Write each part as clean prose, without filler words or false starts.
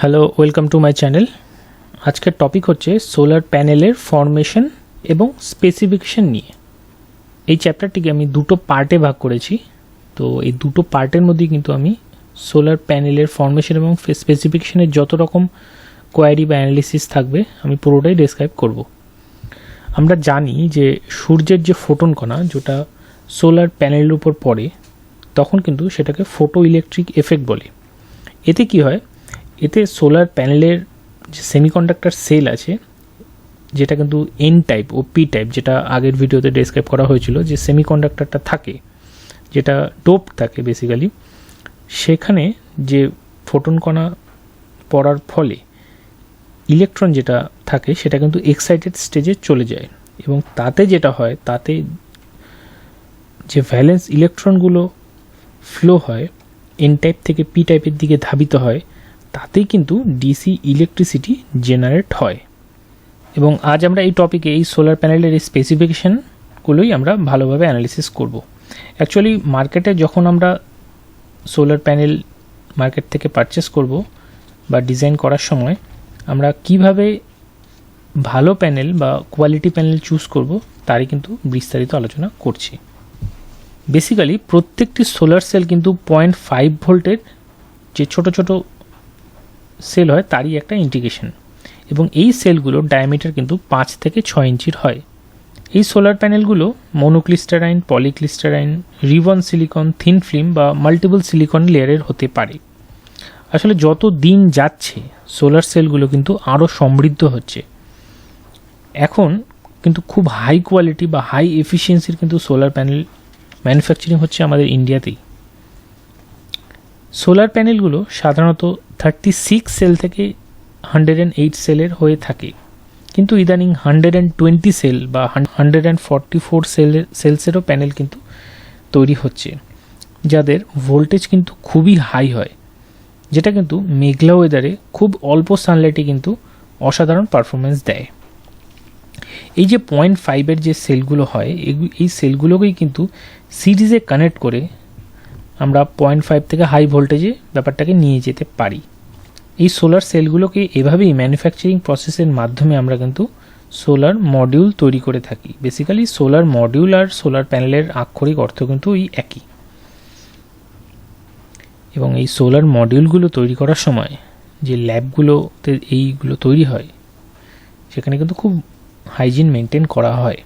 Hello, welcome to my channel. আজকের topic হচ্ছে solar প্যানেলের ফরমেশন এবং স্পেসিফিকেশন নিয়ে। এই চ্যাপ্টারটিকে আমি দুটো পার্টে ভাগ করেছি। তো এই দুটো পার্টের মধ্যে কিন্তু আমি সোলার প্যানেলের ফরমেশন এবং স্পেসিফিকেশনের যত রকম কোয়ারি বা অ্যানালিসিস থাকবে আমি পুরোটাই ডেসক্রাইব করব। আমরা জানি যে সূর্যের যে ফোটন কণা যেটা সোলার প্যানেলের উপর পড়ে তখন কিন্তু সেটাকে ফোটো ইলেকট্রিক এফেক্ট বলে। এতে কি হয়, এতে সোলার প্যানেলের যে সেমিকন্ডাক্টর সেল আছে যেটা কিন্তু এন টাইপ ও পি টাইপ, যেটা আগের ভিডিওতে ডেসক্রাইব করা হয়েছিল, যে সেমিকন্ডাক্টরটা থাকে যেটা ডোপ থাকে বেসিক্যালি, সেখানে যে ফোটন কণা পড়ার ফলে ইলেকট্রন যেটা থাকে সেটা কিন্তু এক্সাইটেড স্টেজে চলে যায় এবং তাতে যেটা হয়, তাতে যে ভ্যালেন্স ইলেকট্রনগুলো ফ্লো হয় এন টাইপ থেকে পি টাইপের দিকে ধাবিত হয়, তাতেই কিন্তু ডিসি ইলেকট্রিসিটি জেনারেট হয়। এবং আজ আমরা এই টপিকে এই সোলার প্যানেলের এই স্পেসিফিকেশানগুলোই আমরা ভালোভাবে অ্যানালিসিস করব। অ্যাকচুয়ালি মার্কেটে যখন আমরা সোলার প্যানেল মার্কেট থেকে পারচেস করব বা ডিজাইন করার সময় আমরা কিভাবে ভালো প্যানেল বা কোয়ালিটি প্যানেল চুজ করব তারই কিন্তু বিস্তারিত আলোচনা করছি। বেসিক্যালি প্রত্যেকটি সোলার সেল কিন্তু 0.5 ভোল্টের যে ছোট ছোট সেল হয় তারই একটা ইন্টিগ্রেশন, এবং এই সেলগুলোর ডায়ামিটার কিন্তু 5 থেকে 6 ইঞ্চির হয়। এই সোলার প্যানেলগুলো monocrystalline, polycrystalline, ribbon silicon, thin film বা মাল্টিপল সিলিকন লেয়ারের হতে পারে। আসলে যত দিন যাচ্ছে সোলার সেলগুলো কিন্তু আরও সমৃদ্ধ হচ্ছে। এখন কিন্তু খুব হাই কোয়ালিটি বা হাই এফিসিয়েন্সির কিন্তু সোলার প্যানেল ম্যানুফ্যাকচারিং হচ্ছে আমাদের ইন্ডিয়াতেই। সোলার প্যানেলগুলো সাধারণত 36 সেল থেকে 108 সেলের হয়ে থাকে, কিন্তু ইদানিং 120 সেল বা 144 সেলসেরও প্যানেল কিন্তু তৈরি হচ্ছে, যাদের ভোল্টেজ কিন্তু খুবই হাই হয়, যেটা কিন্তু মেঘলা ওয়েদারে খুব অল্প সানলাইটে কিন্তু অসাধারণ পারফরমেন্স দেয়। এই যে 0.5 যে সেলগুলো হয়, এই সেলগুলোকেই কিন্তু সিরিজে কানেক্ট করে আমরা 0.5 থেকে হাই ভোল্টেজে ব্যাপারটাকে নিয়ে যেতে পারি। এই সোলার সেলগুলোকে এভাবেই ম্যানুফ্যাকচারিং প্রসেসের মাধ্যমে আমরা কিন্তু সোলার মডিউল তৈরি করে থাকি। বেসিক্যালি সোলার মডিউল আর সোলার প্যানেলের আক্ষরিক অর্থ কিন্তু ওই একই। এবং এই সোলার মডিউলগুলো তৈরি করার সময় যে ল্যাবগুলোতে এইগুলো তৈরি হয় সেখানে কিন্তু খুব হাইজিন মেনটেন করা হয়।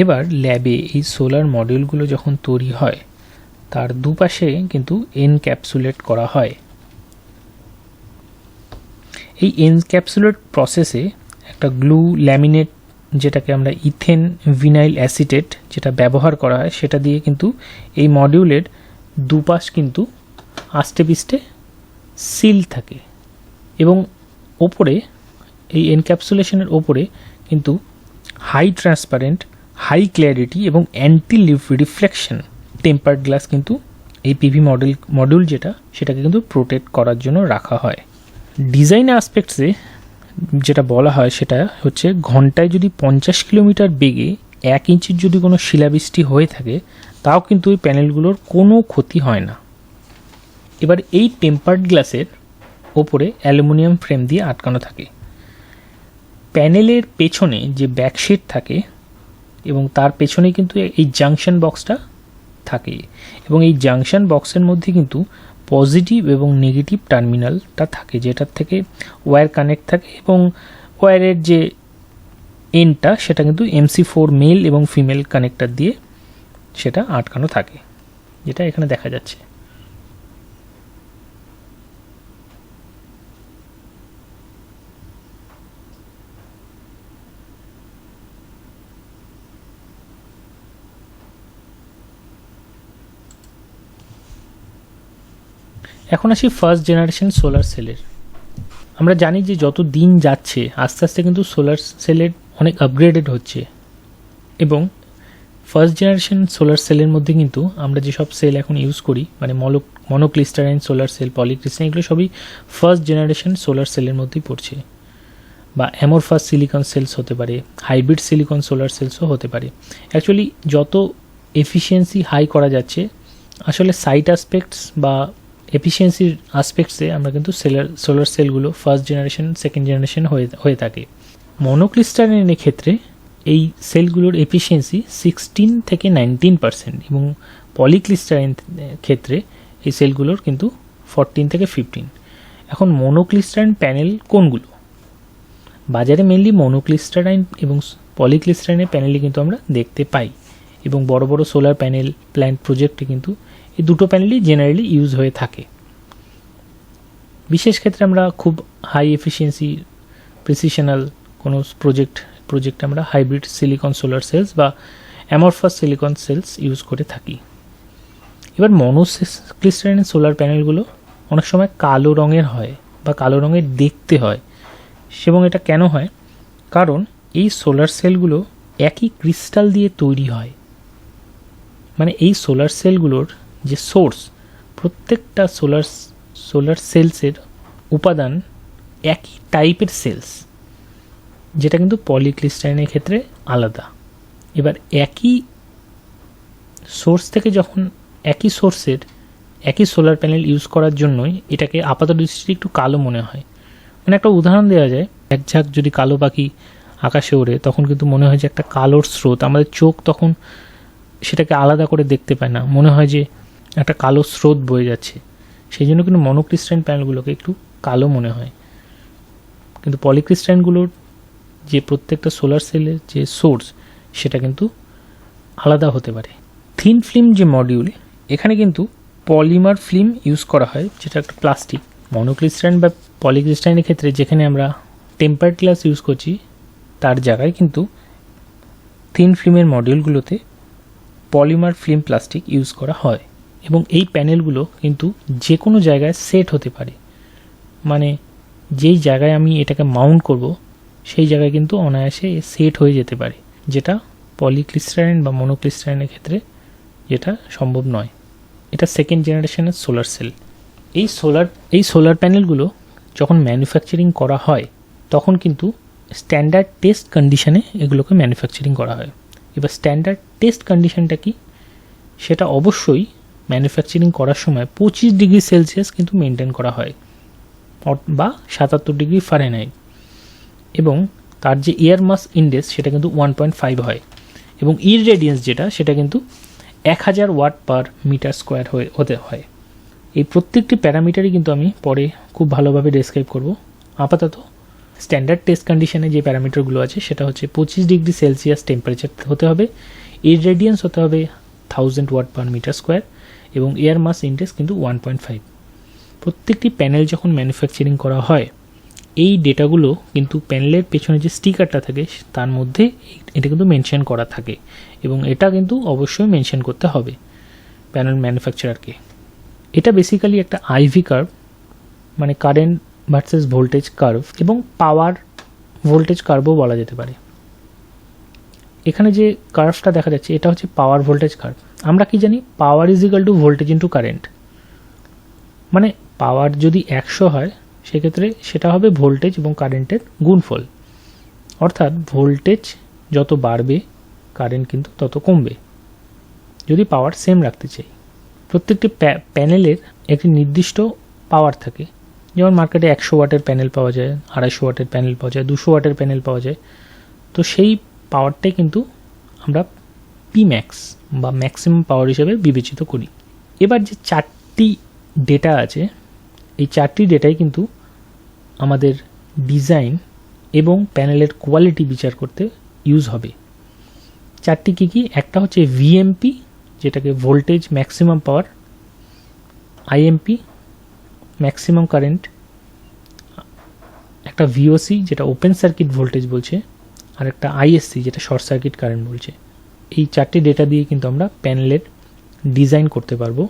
এবার ল্যাবে এই সোলার মডিউলগুলো যখন তৈরি হয় তার দুপাশে কিন্তু এনক্যাপসুলেট করা হয়। এই এনক্যাপসুলেট প্রসেসে একটা গ্লু ল্যামিনেট, যেটাকে আমরা ইথেন ভিনাইল অ্যাসিটেট যেটা ব্যবহার করা হয়, সেটা দিয়ে কিন্তু এই মডিউলের দুপাশ কিন্তু আষ্টে পিষ্টে সিল থাকে এবং ওপরে এই এনক্যাপসুলেশনের ওপরে কিন্তু হাই ট্রান্সপারেন্ট, হাই ক্ল্যারিটি এবং অ্যান্টি রিফ্লেকশন টেম্পার্ড গ্লাস কিন্তু এই পিভি মডিউল সেটাকে কিন্তু প্রোটেক্ট করার জন্য রাখা হয়। ডিজাইন অ্যাসপেক্টসে যেটা বলা হয় সেটা হচ্ছে, ঘন্টায় যদি 50 কিলোমিটার বেগে 1 ইঞ্চির যদি কোনো শিলাবৃষ্টি হয়ে থাকে তাও কিন্তু ওই প্যানেলগুলোর কোনো ক্ষতি হয় না। এবার এই টেম্পার্ড গ্লাসের ওপরে অ্যালুমিনিয়াম ফ্রেম দিয়ে আটকানো থাকে। প্যানেলের পেছনে যে ব্যাকশিট থাকে এবং তার পেছনে কিন্তু এই জাংশন বক্সটা থাকে, এবং এই জাংশন বক্সের মধ্যে কিন্তু পজিটিভ এবং নেগেটিভ টার্মিনালটা থাকে, যেটার থেকে ওয়্যার কানেক্ট থাকে, এবং ওয়্যারের যে এন্ডটা সেটা কিন্তু MC4 মেল এবং ফিমেল কানেক্টর দিয়ে সেটা আটকানো থাকে, যেটা এখানে দেখা যাচ্ছে। এখন আসি ফার্স্ট জেনারেশন সোলার সেলের। আমরা জানি যে যত দিন যাচ্ছে আস্তে আস্তে কিন্তু সোলার সেলের অনেক আপগ্রেডেড হচ্ছে, এবং ফার্স্ট জেনারেশন সোলার সেলের মধ্যে কিন্তু আমরা যেসব সেল এখন ইউজ করি, মানে মনোক্লিস্টারাইন সোলার সেল, পলিক্রিস্টালাইন, এগুলো সবই ফার্স্ট জেনারেশন সোলার সেলের মধ্যেই পড়ছে, বা অ্যামরফাস সিলিকন সেলস হতে পারে, হাইব্রিড সিলিকন সোলার সেলসও হতে পারে। অ্যাকচুয়ালি যত এফিসিয়েন্সি হাই করা যাচ্ছে, আসলে সাইট অ্যাসপেক্টস বা এফিসিয়েন্সির আসপেক্টসে আমরা কিন্তু সোলার সেলগুলো ফার্স্ট জেনারেশন সেকেন্ড জেনারেশন হয়ে থাকে। মনোক্রিস্টালাইনের ক্ষেত্রে এই সেলগুলোর এফিসিয়েন্সি 16 থেকে 19% এবং পলিক্রিস্টালাইন ক্ষেত্রে এই সেলগুলোর কিন্তু 14 থেকে 15। এখন মনোক্রিস্টালাইন প্যানেল কোনগুলো? বাজারে মেনলি মনোক্রিস্টালাইন এবং পলিক্রিস্টালাইনের প্যানেলই কিন্তু আমরা দেখতে পাই, এবং বড় বড় সোলার প্যানেল প্ল্যান্ট প্রজেক্টে কিন্তু এই দুটো প্যানেলই জেনারেলি ইউজ হয়ে থাকে। বিশেষ ক্ষেত্রে আমরা খুব হাই এফিসিয়েন্সি প্রিসিশনাল কোনো প্রজেক্টে আমরা হাইব্রিড সিলিকন সোলার সেলস বা অ্যামরফাস সিলিকন সেলস ইউজ করে থাকি। এবার মনোক্রিস্টালাইন সোলার প্যানেলগুলো অনেক সময় কালো রঙের হয় বা কালো রঙের দেখতে হয়, এবং এটা কেন হয়? কারণ এই সোলার সেলগুলো একই ক্রিস্টাল দিয়ে তৈরি হয়। মানে এই সোলার সেলগুলোর যে সোর্স, প্রত্যেকটা সোলার সেলসের উপাদান একই টাইপের সেলস, যেটা কিন্তু পলিক্রিস্টালাইনের ক্ষেত্রে আলাদা। এবার একই সোর্স থেকে যখন একই সোর্সের একই সোলার প্যানেল ইউজ করার জন্যই এটাকে আপাত দৃষ্টিতে একটু কালো মনে হয়। মানে একটা উদাহরণ দেওয়া যায়, এক ঝাঁক যদি কালো পাখি আকাশে ওড়ে তখন কিন্তু মনে হয় যে একটা কালোর স্রোত, আমাদের চোখ তখন সেটাকে আলাদা করে দেখতে পায় না, মনে হয় যে একটা কালো স্রোত বয়ে যাচ্ছে। সেই জন্য কিন্তু মনোক্রিস্টালাইন প্যানেলগুলোকে একটু কালো মনে হয়, কিন্তু পলিক্রিস্টালাইনগুলোর যে প্রত্যেকটা সোলার সেলের যে সোর্স সেটা কিন্তু আলাদা হতে পারে। থিন ফিল্ম যে মডিউল, এখানে কিন্তু পলিমার ফিল্ম ইউজ করা হয়, যেটা একটা প্লাস্টিক। মনোক্রিস্টালাইন বা পলিক্রিস্টালাইনের ক্ষেত্রে যেখানে আমরা টেম্পারড গ্লাস ইউজ করছি তার জায়গায় কিন্তু থিন ফিল্মের মডিউলগুলোতে পলিমার ফিল্ম প্লাস্টিক ইউজ করা হয়, এবং এই প্যানেলগুলো কিন্তু যে কোনো জায়গায় সেট হতে পারে। মানে যেই জায়গায় আমি এটাকে মাউন্ট করব সেই জায়গায় কিন্তু অনায়াসে সেট হয়ে যেতে পারে, যেটা পলিক্রিস্টালাইন বা মনোক্রিস্টালাইনের ক্ষেত্রে যেটা সম্ভব নয়। এটা সেকেন্ড জেনারেশনের সোলার সেল। এই সোলার প্যানেলগুলো যখন ম্যানুফ্যাকচারিং করা হয় তখন কিন্তু স্ট্যান্ডার্ড টেস্ট কন্ডিশনে এগুলোকে ম্যানুফ্যাকচারিং করা হয়। এবার স্ট্যান্ডার্ড টেস্ট কন্ডিশনটা কি? সেটা অবশ্যই ম্যানুফ্যাকচারিং করার সময় 25 ডিগ্রি সেলসিয়াস কিন্তু মেনটেন করা হয়, বা 77 ডিগ্রি ফারেনহাইট, এবং তার যে এয়ার মাস ইন্ডেক্স সেটা কিন্তু 1.5 হয়, এবং ইররেডিয়েন্স যেটা সেটা কিন্তু 1000 ওয়াট পার মিটার স্কোয়ার হতে হয়। এই প্রত্যেকটি প্যারামিটারই কিন্তু আমি পরে খুব ভালোভাবে ডেসক্রাইব করব। আপাতত স্ট্যান্ডার্ড টেস্ট কন্ডিশনে যে প্যারামিটারগুলো আছে সেটা হচ্ছে 25 ডিগ্রি সেলসিয়াস টেম্পারেচার হতে হবে, ইররেডিয়েন্স হতে হবে 1000 ওয়াট পার মিটার স্কোয়ার, এবং এয়ার মাস ইন্ডেক্স কিন্তু 1.5। প্রত্যেকটি প্যানেল যখন ম্যানুফ্যাকচারিং করা হয় এই ডেটাগুলো কিন্তু প্যানেলের পেছনে যে স্টিকারটা থাকে তার মধ্যে এটা কিন্তু মেনশন করা থাকে, এবং এটা কিন্তু অবশ্যই মেনশন করতে হবে প্যানেল ম্যানুফ্যাকচারারকে। এটা বেসিক্যালি একটা আইভি কার্ভ, মানে কারেন্ট ভার্সেস ভোল্টেজ কার্ভ, এবং পাওয়ার ভোল্টেজ কার্ভও বলা যেতে পারে। এখানে যে কার্ভটা দেখা যাচ্ছে এটা হচ্ছে পাওয়ার ভোল্টেজ কার্ভ। আমরা কি জানি? Power is equal to voltage into current. মানে পাওয়ার যদি 100 হয় সেক্ষেত্রে সেটা হবে ভোল্টেজ এবং কারেন্টের গুণফল, অর্থাৎ ভোল্টেজ যত বাড়বে কারেন্ট কিন্তু তত কমবে যদি পাওয়ার সেম রাখতে চাই। প্রত্যেকটি প্যানেলের একটি নির্দিষ্ট পাওয়ার থাকে, যেমন মার্কেটে 100 ওয়াটের প্যানেল পাওয়া যায়, 250 ওয়াটের প্যানেল পাওয়া যায়, 200 ওয়াটের প্যানেল পাওয়া যায়। তো সেই পাওয়ারটাই কিন্তু আমরা পিম্যাক্স বা ম্যাক্সিমাম পাওয়ার হিসেবে বিবেচিত করি। এবার যে 4টি ডেটা আছে এই 4টি ডেটাই কিন্তু আমাদের ডিজাইন এবং প্যানেলের কোয়ালিটি বিচার করতে ইউজ হবে। 4টি কী? একটা হচ্ছে ভিএমপি, যেটাকে voltage maximum power, IMP maximum current, একটা ভিওসি যেটা ওপেন সার্কিট ভোল্টেজ বলছে, আর একটা আইএসসি যেটা শর্ট সার্কিট কারেন্ট বলছে। এই 4টি ডেটা দিয়ে কিন্তু আমরা প্যানেলের ডিজাইন করতে পারবো,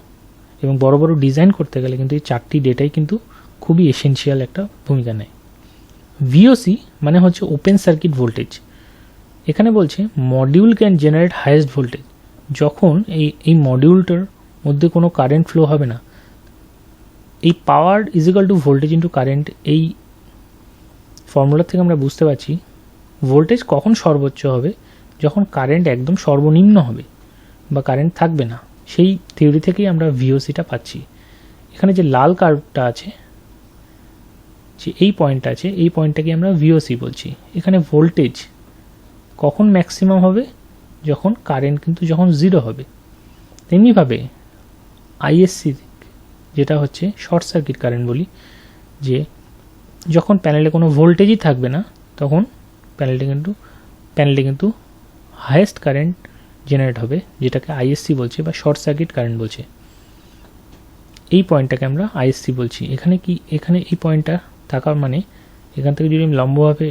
এবং বড় বড় ডিজাইন করতে গেলে কিন্তু এই 4টি ডেটাই কিন্তু খুবই এসেনশিয়াল একটা ভূমিকা নেয়। ভিওসি মানে হচ্ছে ওপেন সার্কিট ভোল্টেজ। এখানে বলছে module can generate highest voltage. যখন এই মডিউলটার মধ্যে কোনো কারেন্ট ফ্লো হবে না, এই power is equal to voltage into current, এই ফর্মুলা থেকে আমরা বুঝতে পারছি ভোল্টেজ কখন সর্বোচ্চ হবে, যখন কারেন্ট একদম সর্বনিম্ন হবে বা কারেন্ট থাকবে না। সেই থিওরি থেকেই আমরা ভিওসিটা পাচ্ছি। এখানে যে লাল কার্ভটা আছে, যে এই পয়েন্টটা আছে, এই পয়েন্টটাকে আমরা ভিওসি বলছি। এখানে ভোল্টেজ কখন ম্যাক্সিমাম হবে, যখন কারেন্ট কিন্তু যখন 0 হবে। তেমনিভাবে আইএসসি যেটা হচ্ছে শর্ট সার্কিট কারেন্ট বলি, যে যখন প্যানেলে কোনো ভোল্টেজই থাকবে না তখন প্যানেলটি কিন্তু হাইয়েস্ট কারেন্ট জেনারেট হবে, যেটাকে আইএসসি বলছে বা শর্ট সার্কিট কারেন্ট বলছে। এই পয়েন্টটাকে আমরা আইএসসি বলছি। এখানে এই পয়েন্টটা থাকার মানে এখান থেকে যদি আমি লম্বভাবে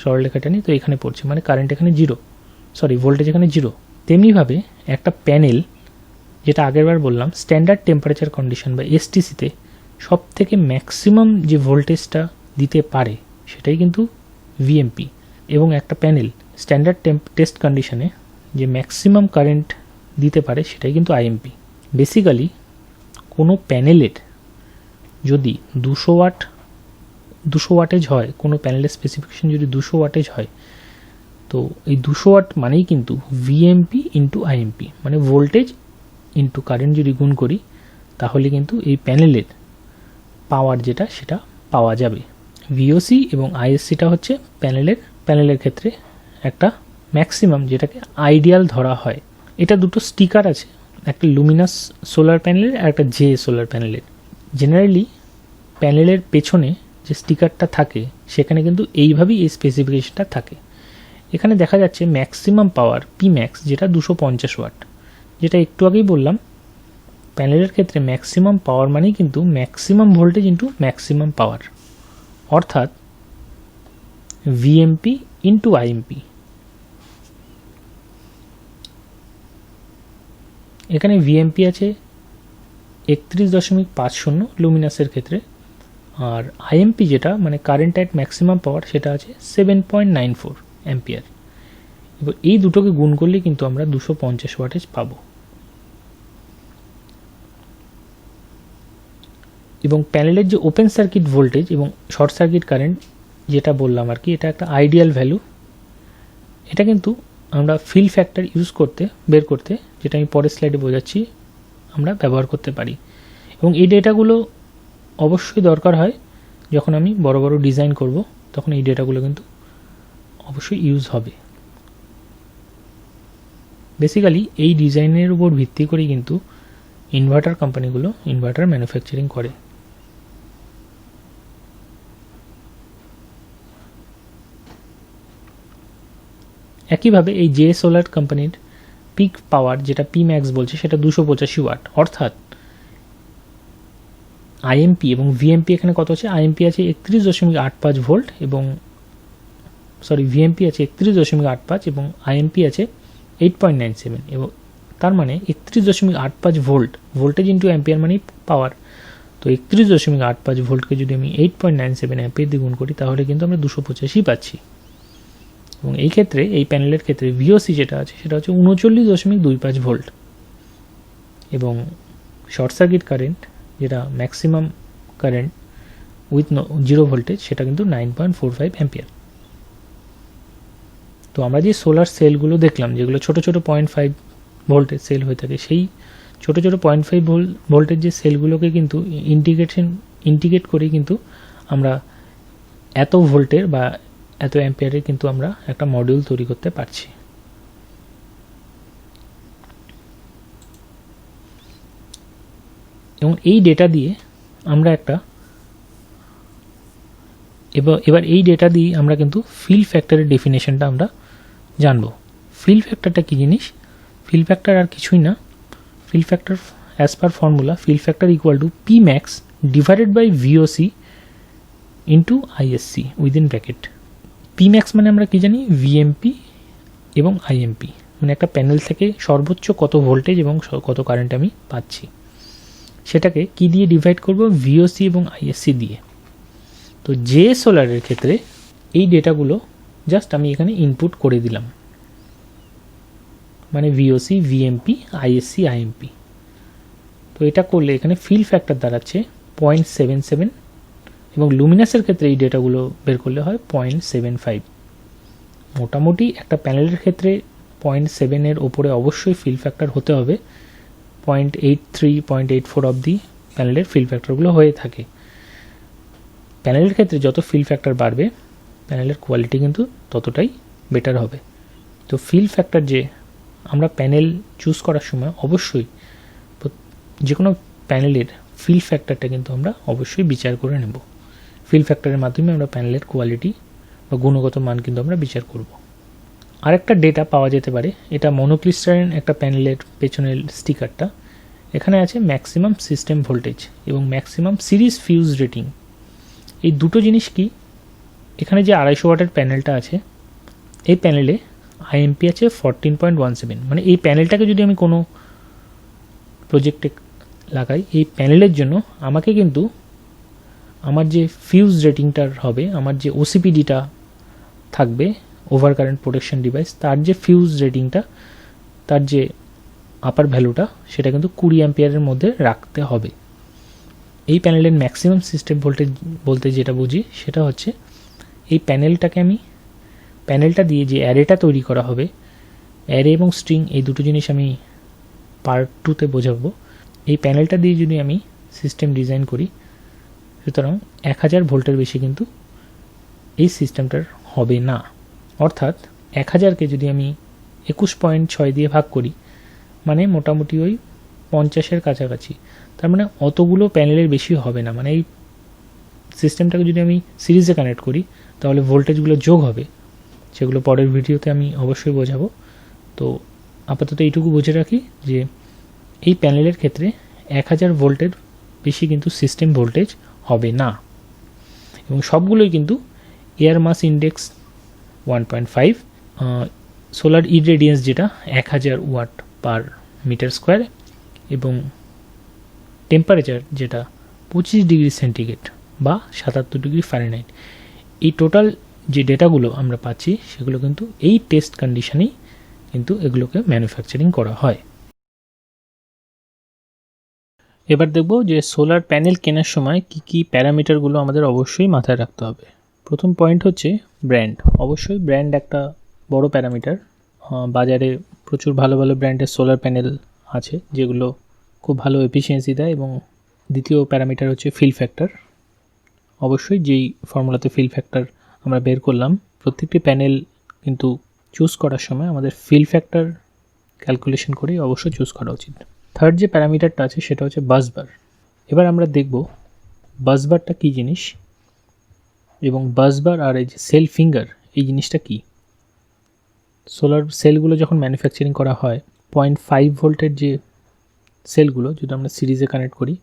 সরলরেখাটা নিই তো এখানে পড়ছে, মানে কারেন্ট এখানে ভোল্টেজ এখানে 0। তেমনিভাবে একটা প্যানেল, যেটা আগেরবার বললাম স্ট্যান্ডার্ড টেম্পারেচার কন্ডিশন বা এসটিসিতে সব থেকে ম্যাক্সিমাম যে ভোল্টেজটা দিতে পারে সেটাই কিন্তু ভিএমপি, এবং একটা প্যানেল স্ট্যান্ডার্ড টেস্ট কন্ডিশনে যে ম্যাক্সিমাম কারেন্ট দিতে পারে সেটাই কিন্তু আইএমপি। বেসিক্যালি কোনো প্যানেলের যদি 200 ওয়াটেজ হয়, কোনো প্যানেলের স্পেসিফিকেশন যদি 200 ওয়াটেজ হয়, তো এই 200 ওয়াট মানেই কিন্তু ভিএমপি ইন্টু আইএমপি, মানে ভোল্টেজ ইন্টু কারেন্ট যদি গুণ করি তাহলে কিন্তু এই প্যানেলের পাওয়ার যেটা সেটা পাওয়া যাবে। ভিওসি এবং আইএসসিটা হচ্ছে প্যানেলের ক্ষেত্রে একটা ম্যাক্সিমাম, যেটাকে আইডিয়াল ধরা হয়। এটা দুটো স্টিকার আছে, একটা লুমিনাস সোলার প্যানেলের আর একটা জে সোলার প্যানেলের। জেনারেলি প্যানেলের পেছনে যে স্টিকারটা থাকে সেখানে কিন্তু এইভাবেই এই স্পেসিফিকেশনটা থাকে। এখানে দেখা যাচ্ছে ম্যাক্সিমাম পাওয়ার পি ম্যাক্স, যেটা 250 ওয়াট। যেটা একটু আগেই বললাম, প্যানেলের ক্ষেত্রে ম্যাক্সিমাম পাওয়ার মানেই কিন্তু maximum voltage into maximum power, অর্থাৎ ভিএমপি ইন্টু আইএমপি। এখানে ভিএমপি আছে 31.50 লুমিনাসের ক্ষেত্রে, আর আইএমপি যেটা মানে কারেন্ট অ্যাট ম্যাক্সিমাম পাওয়ার সেটা আছে 7.94 অ্যাম্পিয়ার। এবার এই দুটোকে গুণ করলে কিন্তু আমরা 250 ওয়াটেজ পাবো। এবং প্যানেলের যে ওপেন সার্কিট ভোল্টেজ এবং শর্ট সার্কিট কারেন্ট যেটা বললাম আর কি, এটা একটা আইডিয়াল ভ্যালু। এটা কিন্তু আমরা ফিল ফ্যাক্টর বের করতে, যেটা আমি পরের স্লাইডে বোঝাচ্ছি, আমরা ব্যবহার করতে পারি। এবং এই ডেটাগুলো অবশ্যই দরকার হয় যখন আমি বড় বড় ডিজাইন করব, তখন এই ডেটাগুলো কিন্তু অবশ্যই ইউজ হবে। বেসিক্যালি এই ডিজাইনের উপর ভিত্তি করেই কিন্তু ইনভার্টার কোম্পানিগুলো ইনভার্টার ম্যানুফ্যাকচারিং করে। একইভাবে এই জে সোলার কোম্পানির পিক পাওয়ার, যেটা পি ম্যাক্স বলছে, সেটা 285 ওয়াট, অর্থাৎ আইএমপি এবং ভিএমপি এখানে কত আছে, আইএমপি আছে 31.85 ভোল্ট এবং ভিএমপি আছে 31.85 এবং আইএমপি আছে 8.97, এবং তার মানে 31.85 ভোল্টেজ ইন্টু অ্যাম্পিয়ার মানে পাওয়ার। তো 31.85 ভোল্টকে যদি আমি 8.97 অ্যাম্পিয়ার দিয়ে গুণ করি তাহলে কিন্তু আমরা 285 পাচ্ছি। এবং এই ক্ষেত্রে এই প্যানেলের ক্ষেত্রে ভিওসি যেটা আছে সেটা হচ্ছে 39.25 ভোল্ট, এবং শর্ট সার্কিট কারেন্ট যেটা ম্যাক্সিমাম কারেন্ট উইথ 0 ভোল্টেজ সেটা কিন্তু 9.45 অ্যাম্পিয়ার। তো আমরা যে সোলার সেলগুলো দেখলাম, যেগুলো ছোট ছোট 0.5 ভোল্টের সেল হয়ে থাকে, সেই ছোট ছোট 0.5 ভোল্টের যে সেলগুলোকে কিন্তু ইন্টিগ্রেট করে কিন্তু আমরা এত ভোল্টের বা এত অ্যাম্পিয়ারের কিন্তু আমরা একটা মডিউল তৈরি করতে পারছি। এবং এই ডেটা দিয়ে আমরা এবার এই ডেটা দিয়ে আমরা কিন্তু ফিল ফ্যাক্টরের ডেফিনেশনটা আমরা জানবো। ফিল ফ্যাক্টরটা কি জিনিস? ফিল ফ্যাক্টর আর কিছুই না, fill factor as per formula, fill factor equal to P max divided by VOC into ISC within bracket. P max মানে আমরা কি জানি, ভিএমপি এবং আইএমপি, মানে একটা প্যানেল থেকে সর্বোচ্চ কত ভোল্টেজ এবং কত কারেন্ট আমি পাচ্ছি, সেটাকে কি দিয়ে ডিভাইড করব, ভিওসি এবং আইএসসি দিয়ে। তো জে সোলারের ক্ষেত্রে এই ডেটাগুলো জাস্ট আমি এখানে ইনপুট করে দিলাম, মানে ভিওসি, ভিএমপি, আইএসসি, আইএমপি। তো এটা করলে এখানে ফিল ফ্যাক্টর দাঁড়াচ্ছে 0.77, এবং লুমিনাসের ক্ষেত্রে এই ডেটাগুলো বের করলে হয় 0.75। মোটামুটি একটা প্যানেলের ক্ষেত্রে 0.7 এর ওপরে অবশ্যই ফিল ফ্যাক্টর হতে হবে, 0.83, 0.84 অবধি প্যানেলের ফিল ফ্যাক্টরগুলো হয়ে থাকে। প্যানেলের ক্ষেত্রে যত ফিল ফ্যাক্টর বাড়বে প্যানেলের কোয়ালিটি কিন্তু ততটাই বেটার হবে। তো ফিল ফ্যাক্টর যে আমরা প্যানেল চুজ করার সময় অবশ্যই যে কোনো প্যানেলের ফিল ফ্যাক্টরটা কিন্তু আমরা অবশ্যই বিচার করে নেব। ফিল ফ্যাক্টরের মাধ্যমে আমরা প্যানেলের কোয়ালিটি বা গুণগত মান কিন্তু আমরা বিচার করব। আরেকটা ডেটা পাওয়া যেতে পারে, এটা মনোক্রিস্টালাইন একটা প্যানেলের পেছনের স্টিকারটা, এখানে আছে ম্যাক্সিমাম সিস্টেম ভোল্টেজ এবং ম্যাক্সিমাম সিরিজ ফিউজ রেটিং। এই দুটো জিনিস কি, এখানে যে 250 ওয়াটের প্যানেলটা আছে এই প্যানেলে আইএমপি আছে 14.17, মানে এই প্যানেলটাকে যদি আমি কোনো প্রজেক্টে লাগাই এই প্যানেলের জন্য আমাকে কিন্তু আমার যে ফিউজ রেটিংটার হবে, আমার যে ওসিপিডিটা থাকবে ওভার কারেন্ট প্রোটেকশন ডিভাইস, তার যে ফিউজ রেটিংটা, তার যে আপার ভ্যালুটা সেটা কিন্তু 20 অ্যাম্পিয়ারের মধ্যে রাখতে হবে। এই প্যানেলের ম্যাক্সিমাম সিস্টেম ভোল্টেজ বলতে যেটা বুঝি সেটা হচ্ছে এই প্যানেলটা দিয়ে যে অ্যারেটা তৈরি করা হবে, অ্যারে এবং স্ট্রিং এই দুটো জিনিস আমি পার্ট 2তে বোঝাবো। এই প্যানেলটা দিয়ে যদি আমি সিস্টেম ডিজাইন করি, সুতরাং 1000 ভোল্টের বেশি কিন্তু এই সিস্টেমটার হবে না। অর্থাৎ 1000কে যদি আমি 21.6 দিয়ে ভাগ করি, মানে মোটামুটি ওই 50-এর কাছাকাছি, তার মানে অতগুলো প্যানেলের বেশি হবে না। মানে এই সিস্টেমটাকে যদি আমি সিরিজে কানেক্ট করি তাহলে ভোল্টেজগুলো যোগ হবে, সেগুলো পরের ভিডিওতে আমি অবশ্যই বোঝাবো। তো আপাতত এইটুকু বুঝে রাখি যে এই প্যানেলের ক্ষেত্রে 1000 ভোল্টের বেশি কিন্তু সিস্টেম ভোল্টেজ হবে না, এবং সবগুলোই কিন্তু এয়ার মাস ইন্ডেক্স 1.5, সোলার ইরেডিয়েন্স যেটা 1000 ওয়াট পার মিটার স্কোয়ার, এবং টেম্পারেচার যেটা 25 ডিগ্রি সেন্টিগ্রেড বা 77 ডিগ্রি ফারেনহাইট। এই টোটাল যে ডেটাগুলো আমরা পাচ্ছি সেগুলো কিন্তু এই টেস্ট কন্ডিশনেই কিন্তু এগুলোকে ম্যানুফ্যাকচারিং করা হয়। এবার দেখব যে সোলার প্যানেল কেনার সময় কি কি প্যারামিটারগুলো আমাদের অবশ্যই মাথায় রাখতে হবে। প্রথম পয়েন্ট হচ্ছে ব্র্যান্ড। অবশ্যই ব্র্যান্ড একটা বড় প্যারামিটার। বাজারে প্রচুর ভালো ভালো ব্র্যান্ডের সোলার প্যানেল আছে যেগুলো খুব ভালো এফিসিয়েন্সি দেয়। এবং দ্বিতীয় প্যারামিটার হচ্ছে ফিল ফ্যাক্টর। অবশ্যই যেই ফর্মুলাতে ফিল ফ্যাক্টর আমরা বের করলাম, প্রত্যেকটি প্যানেল কিন্তু চুজ করার সময় আমাদের ফিল ফ্যাক্টর ক্যালকুলেশন করেই অবশ্যই চুজ করা উচিত। থার্ড যে প্যারামিটারটা আছে সেটা হচ্ছে বাসবার। এবার আমরা দেখব বাসবারটা কী জিনিস এবং বাসবার আর এই যে সেল ফিঙ্গার এই জিনিসটা কী। সোলার সেলগুলো যখন ম্যানুফ্যাকচারিং করা হয় 0.5 ভোল্টের যে সেলগুলো যদি আমরা সিরিজে কানেক্ট করি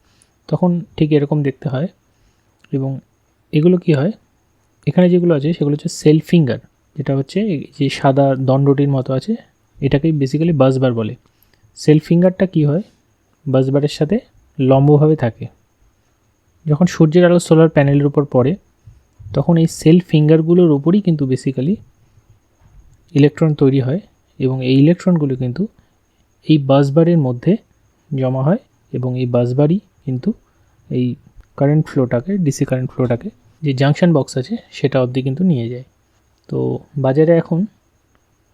তখন ঠিক এরকম দেখতে হয়। এবং এগুলো কি হয়, এখানে যেগুলো আছে সেগুলো হচ্ছে সেল ফিঙ্গার, যেটা হচ্ছে যে সাদা দণ্ডটির মতো আছে, এটাকেই বেসিক্যালি বাসবার বলে। সেল ফিঙ্গারটা কি হয়, বাসবারের সাথে লম্বভাবে থাকে। যখন সূর্যের আলো সোলার প্যানেলের উপর পড়ে তখন এই সেল ফিঙ্গারগুলোর উপরই কিন্তু বেসিক্যালি ইলেকট্রন তৈরি হয়, এবং এই ইলেকট্রনগুলো কিন্তু এই বাসবারের মধ্যে জমা হয়, এবং এই বাসবারই কিন্তু এই কারেন্ট ফ্লোটাকে, ডিসি কারেন্ট ফ্লোটাকে যে জাংশন বক্স আছে সেটা অবধি কিন্তু নিয়ে যায়। তো বাজারে এখন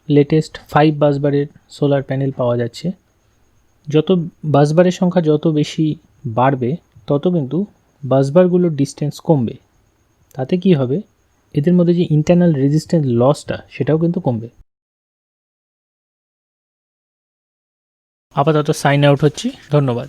লেটেস্ট 5 বাসবারের সোলার প্যানেল পাওয়া যাচ্ছে। যত বাসবারের সংখ্যা যত বেশি বাড়বে তত কিন্তু বাসবারগুলোর ডিস্টেন্স কমবে। তাতে কি হবে, এদের মধ্যে যে ইন্টারনাল রেজিস্ট্যান্স লসটা সেটাও কিন্তু কমবে। আপাতত সাইন আউট হচ্ছি, ধন্যবাদ।